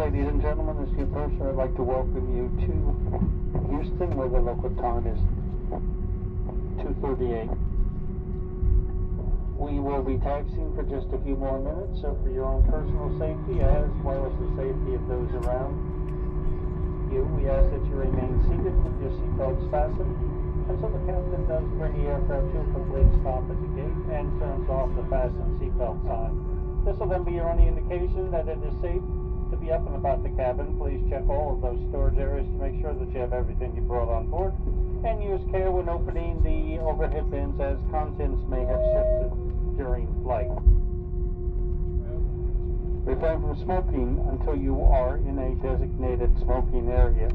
Ladies and gentlemen, this is your person. I'd like to welcome you to Houston, where the local time is 2:38. We will be taxiing for just a few more minutes, so for your own personal safety as well as the safety of those around you, we ask that you remain seated with your seatbelts fastened until the captain does bring the aircraft to a complete stop at the gate and turns off the fasten seatbelt sign. This will then be your only indication that it is safe to be up and about the cabin. Please check all of those storage areas to make sure that you have everything you brought on board, and use care when opening the overhead bins, as contents may have shifted during flight. Refrain from smoking until you are in a designated smoking area.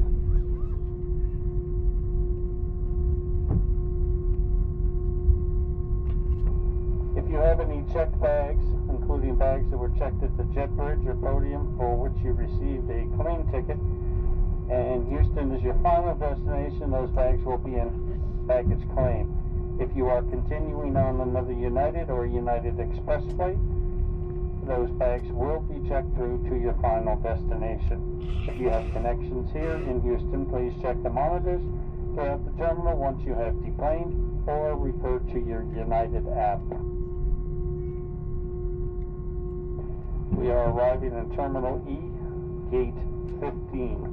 If you have any checked bags, including bags that were checked at the jet bridge or podium for which you received a claim ticket, and Houston is your final destination, those bags will be in baggage claim. If you are continuing on another United or United Express flight, those bags will be checked through to your final destination. If you have connections here in Houston, please check the monitors throughout the terminal once you have deplaned, or refer to your United app. We are arriving in Terminal E, Gate 15.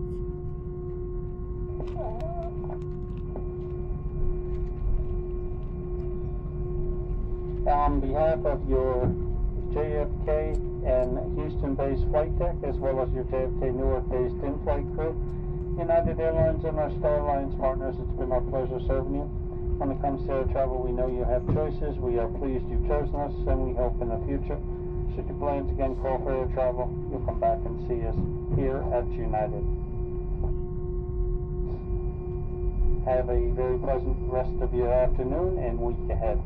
On behalf of your JFK and Houston-based flight deck, as well as your JFK Newark-based in-flight crew, United Airlines and our Star Alliance partners, it's been our pleasure serving you. When it comes to air travel, we know you have choices. We are pleased you've chosen us, and we hope in the future, should your plans again call for air travel, you'll come back and see us here at United. Have a very pleasant rest of your afternoon and week ahead.